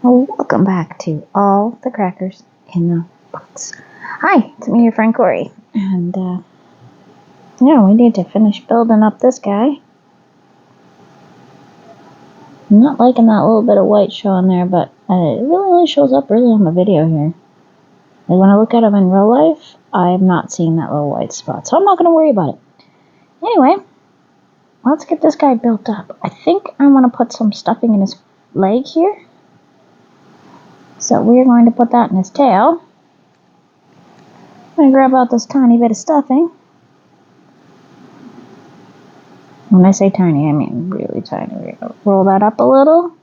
Well, welcome back to All the Crackers in the Box. Hi, it's me, your friend Corey. And, we need to finish building up this guy. I'm not liking that little bit of white showing there, but it really only shows up really on the video here. Like when I look at him in real life, I'm not seeing that little white spot, so I'm not going to worry about it. Anyway, let's get this guy built up. I think I want to put some stuffing in his leg here. So we're going to put that in his tail. I'm going to grab out this tiny bit of stuffing. When I say tiny, I mean really tiny. We're going to roll that up a little.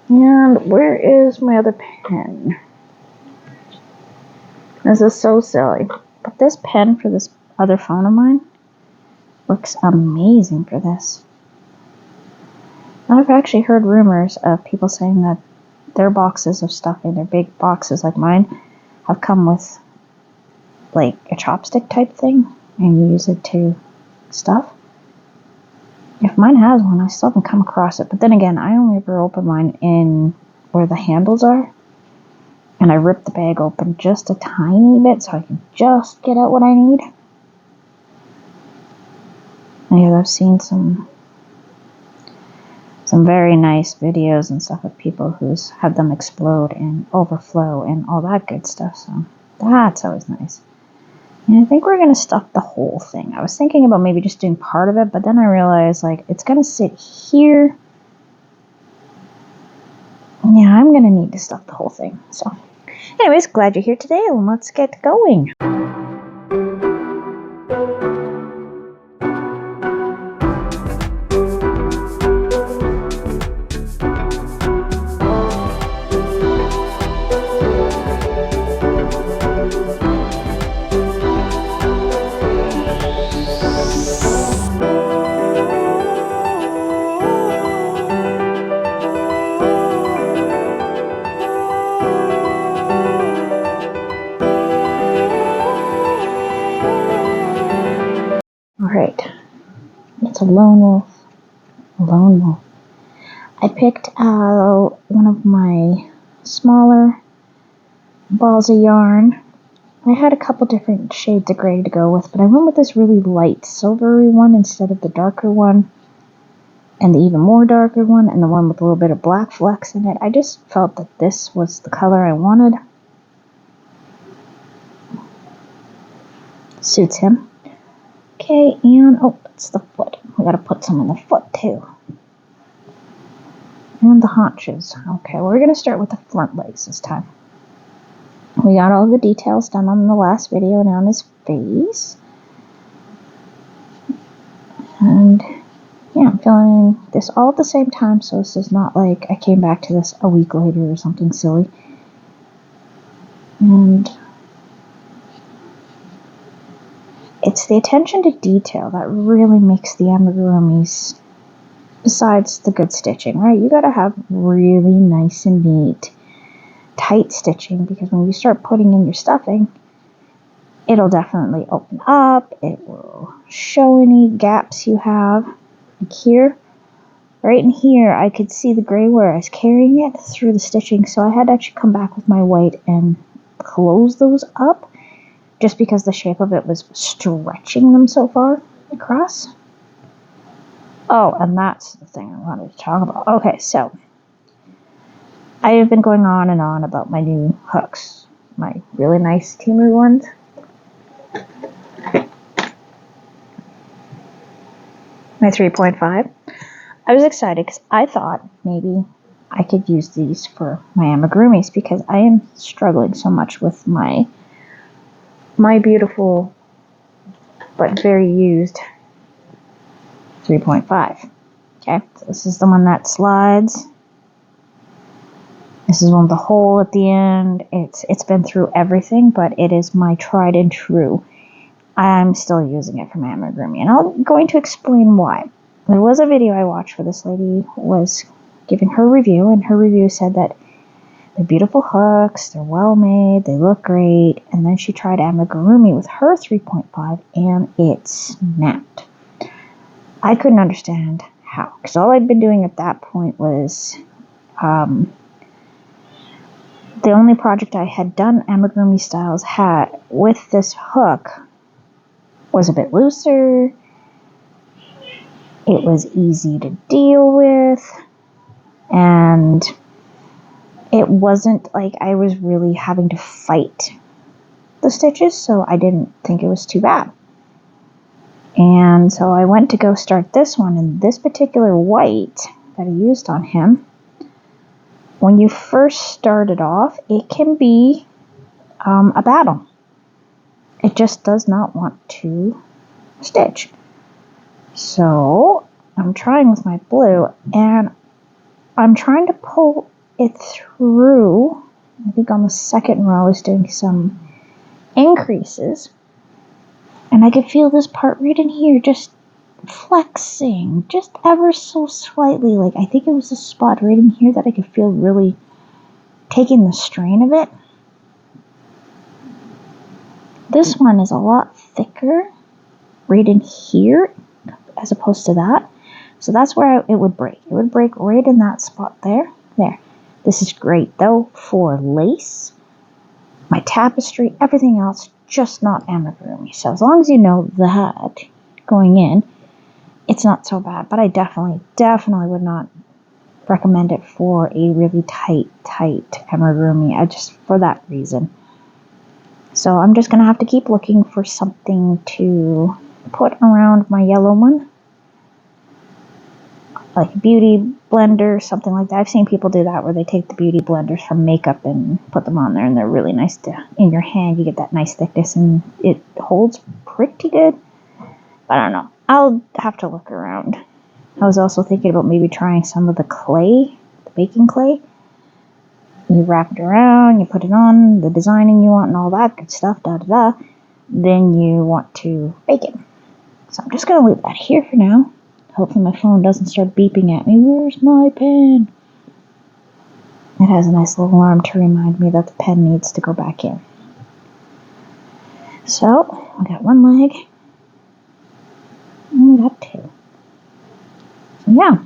And where is my other pen? This is so silly. But this pen for this other phone of mine looks amazing for this. I've actually heard rumors of people saying that their boxes of stuffing, their big boxes like mine, have come with like a chopstick type thing, and you use it to stuff. If mine has one, I still haven't come across it. But then again, I only ever open mine in where the handles are, and I rip the bag open just a tiny bit so I can just get out what I need. Yeah, I've seen some very nice videos and stuff of people who's had them explode and overflow and all that good stuff, so that's always nice. And I think we're going to stuff the whole thing. I was thinking about maybe just doing part of it, but then I realized, like, it's going to sit here. Yeah, I'm going to need to stuff the whole thing. So, anyways, glad you're here today, and let's get going. Alright, it's a lone wolf. A lone wolf. I picked out one of my smaller balls of yarn. I had a couple different shades of gray to go with, but I went with this really light silvery one instead of the darker one, and the even more darker one, and the one with a little bit of black flecks in it. I just felt that this was the color I wanted. Suits him. Okay, and oh, that's the foot. We gotta put some in the foot too. And the haunches. Okay, we're gonna start with the front legs this time. We got all the details done on the last video and on his face. And yeah, I'm filming this all at the same time, so this is not like I came back to this a week later or something silly. And it's the attention to detail that really makes the amigurumis, besides the good stitching, right? You gotta have really nice and neat, tight stitching, because when you start putting in your stuffing, it'll definitely open up. It will show any gaps you have. Like here, right in here, I could see the gray where I was carrying it through the stitching, so I had to actually come back with my white and close those up, just because the shape of it was stretching them so far across. Oh, and that's the thing I wanted to talk about. Okay, so I have been going on and on about my new hooks, my really nice Temu ones. My 3.5. I was excited because I thought maybe I could use these for my amigurumis, because I am struggling so much with my beautiful but very used 3.5. Okay, so this is the one that slides. This is one with the hole at the end. It's been through everything, but it is my tried and true. I'm still using it for my amigurumi, and I'm going to explain why. There was a video I watched where this lady was giving her review, and her review said that they're beautiful hooks, they're well made, they look great, and then she tried amigurumi with her 3.5, and it snapped. I couldn't understand how, because all I'd been doing at that point was the only project I had done amigurumi styles had with this hook was a bit looser. It was easy to deal with, and it wasn't like I was really having to fight the stitches, so I didn't think it was too bad. And so I went to go start this one, and this particular white that I used on him, when you first start it off, it can be a battle. It just does not want to stitch. So I'm trying with my blue, and I'm trying to pull it through. I think on the second row I was doing some increases, and I could feel this part right in here just flexing, just ever so slightly. Like, I think it was a spot right in here that I could feel really taking the strain of it. This one is a lot thicker right in here as opposed to that. So that's where it would break. It would break right in that spot there. There. This is great though for lace, my tapestry, everything else, just not amigurumi. So as long as you know that going in, it's not so bad. But I definitely would not recommend it for a really tight amigurumi. Just for that reason. So I'm just going to have to keep looking for something to put around my yellow one. Like a beauty blender, something like that. I've seen people do that where they take the beauty blenders from makeup and put them on there, and they're really nice in your hand. You get that nice thickness, and it holds pretty good. But I don't know. I'll have to look around. I was also thinking about maybe trying some of the clay, the baking clay. You wrap it around, you put it on, the designing you want and all that good stuff, Then you want to bake it. So I'm just going to leave that here for now. Hopefully my phone doesn't start beeping at me. Where's my pen? It has a nice little alarm to remind me that the pen needs to go back in. So, I got one leg. And we got two. So yeah,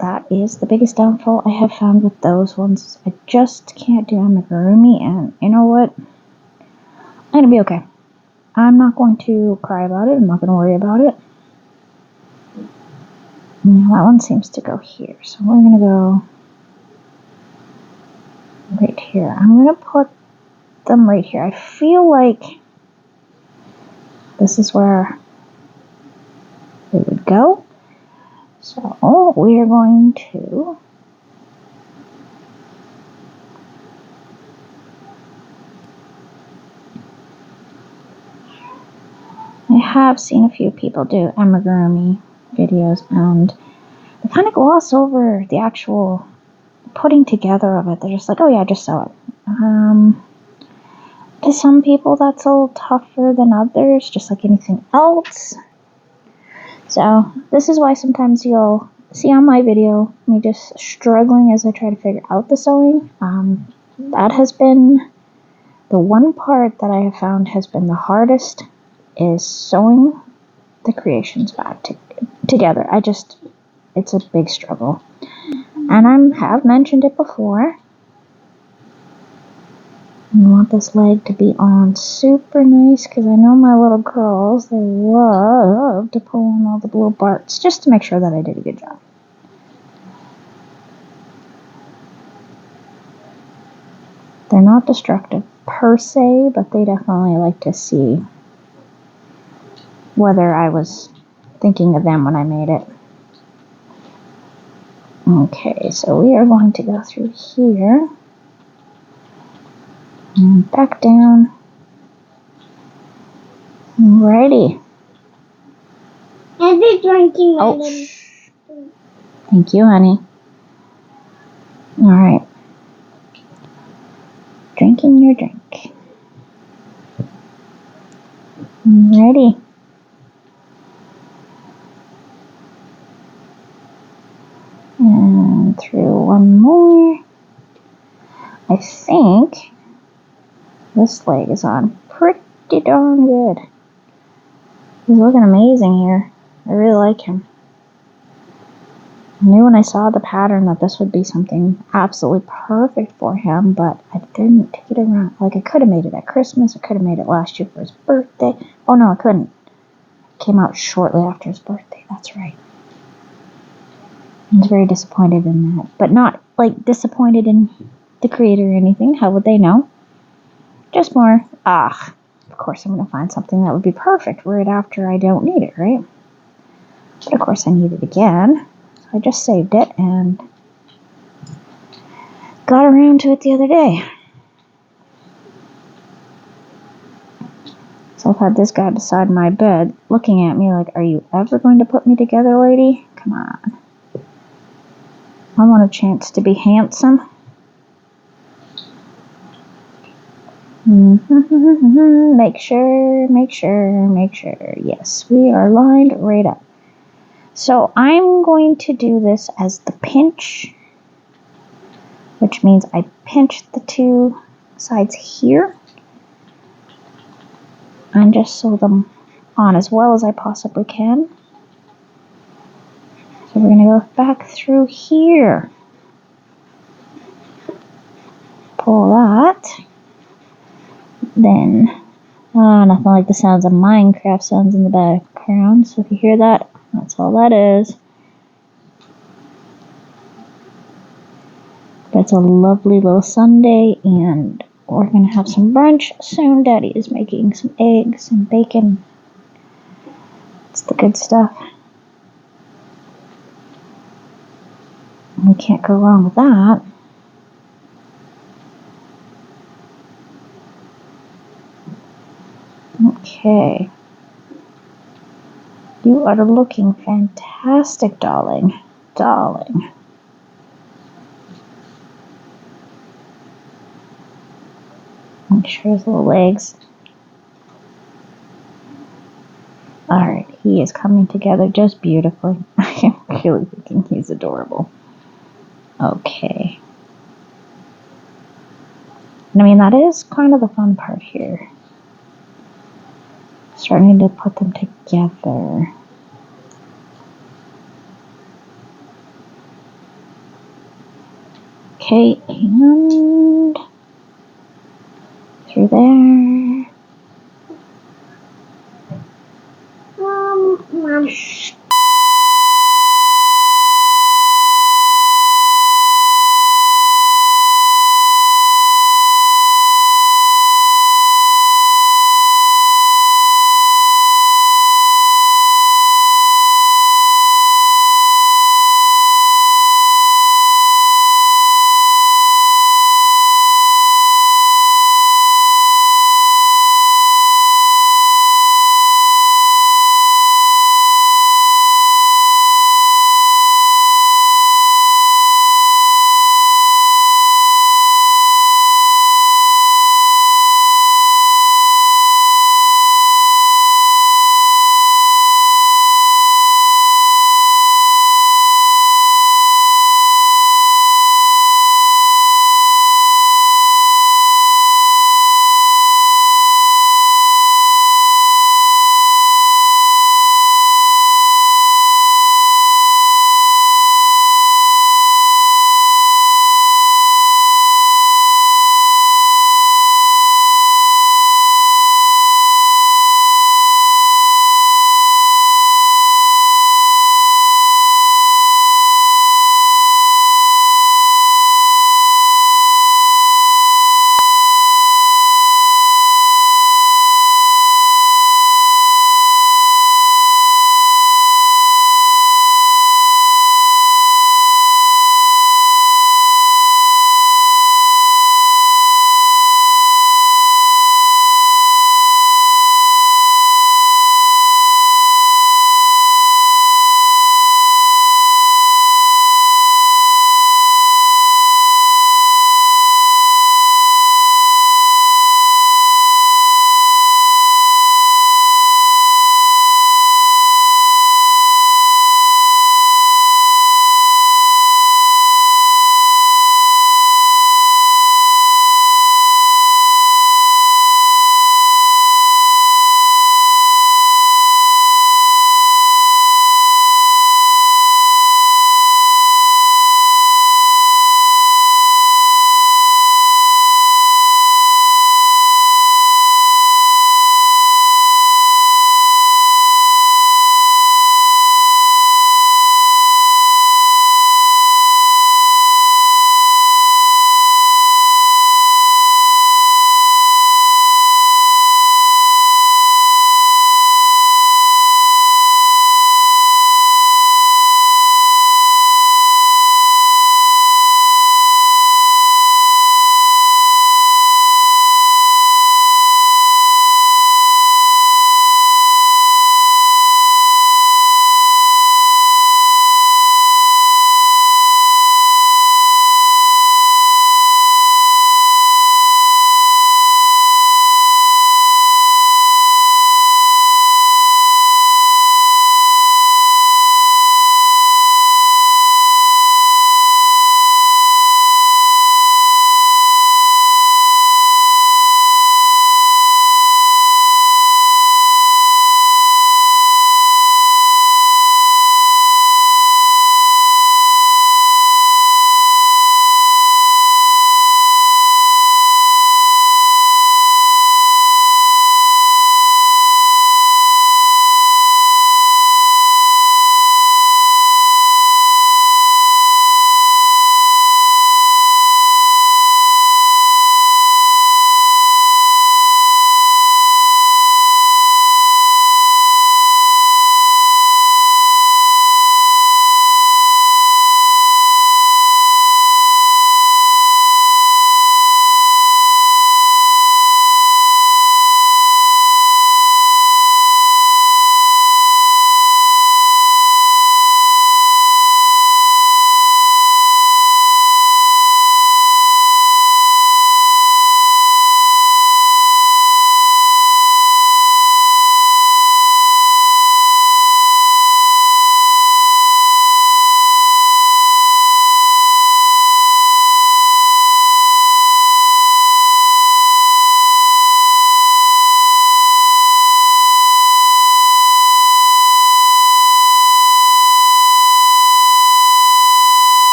that is the biggest downfall I have found with those ones. I just can't do amigurumi, and you know what? I'm going to be okay. I'm not going to cry about it. I'm not going to worry about it. That one seems to go here. So we're going to go right here. I'm going to put them right here. I feel like this is where they would go. So we are going to I have seen a few people do amigurumi videos, and they kind of gloss over the actual putting together of it. They're just like, oh yeah, just sew it. To some people that's a little tougher than others, just like anything else. So this is why sometimes you'll see on my video me just struggling as I try to figure out the sewing. That has been the one part that I have found has been the hardest, is sewing the creations back together. It's a big struggle. And I have mentioned it before. I want this leg to be on super nice, because I know my little girls, they love to pull on all the little parts just to make sure that I did a good job. They're not destructive per se, but they definitely like to see whether I was thinking of them when I made it. Okay, so we are going to go through here and back down. Alrighty. I'll be drinking my little... Thank you, honey. Alright. Drinking your drink. Alrighty. And through one more. I think this leg is on pretty darn good. He's looking amazing here. I really like him. knew when I saw the pattern that this would be something absolutely perfect for him, but I didn't take it around. Like, I could have made it at Christmas. I could have made it last year for his birthday. Oh, no, I couldn't. It came out shortly after his birthday. That's right. I was very disappointed in that. But not, like, disappointed in the creator or anything. How would they know? Just more, of course I'm going to find something that would be perfect right after I don't need it, right? But of course I need it again. So I just saved it and got around to it the other day. So I've had this guy beside my bed looking at me like, are you ever going to put me together, lady? Come on. I want a chance to be handsome. Make sure. Yes, we are lined right up. So I'm going to do this as the pinch, which means I pinch the two sides here and just sew them on as well as I possibly can. So we're going to go back through here. Pull that. Then, nothing like the sounds of Minecraft sounds in the background. So if you hear that, that's all that is. But it's a lovely little Sunday, and we're going to have some brunch soon. Daddy is making some eggs and bacon. It's the good stuff. We can't go wrong with that. Okay. You are looking fantastic, darling. Darling. Make sure his little legs. Alright, he is coming together just beautifully. I am really thinking he's adorable. Okay. And I mean, that is kind of the fun part here. Starting to put them together. Okay, and through there. Mom.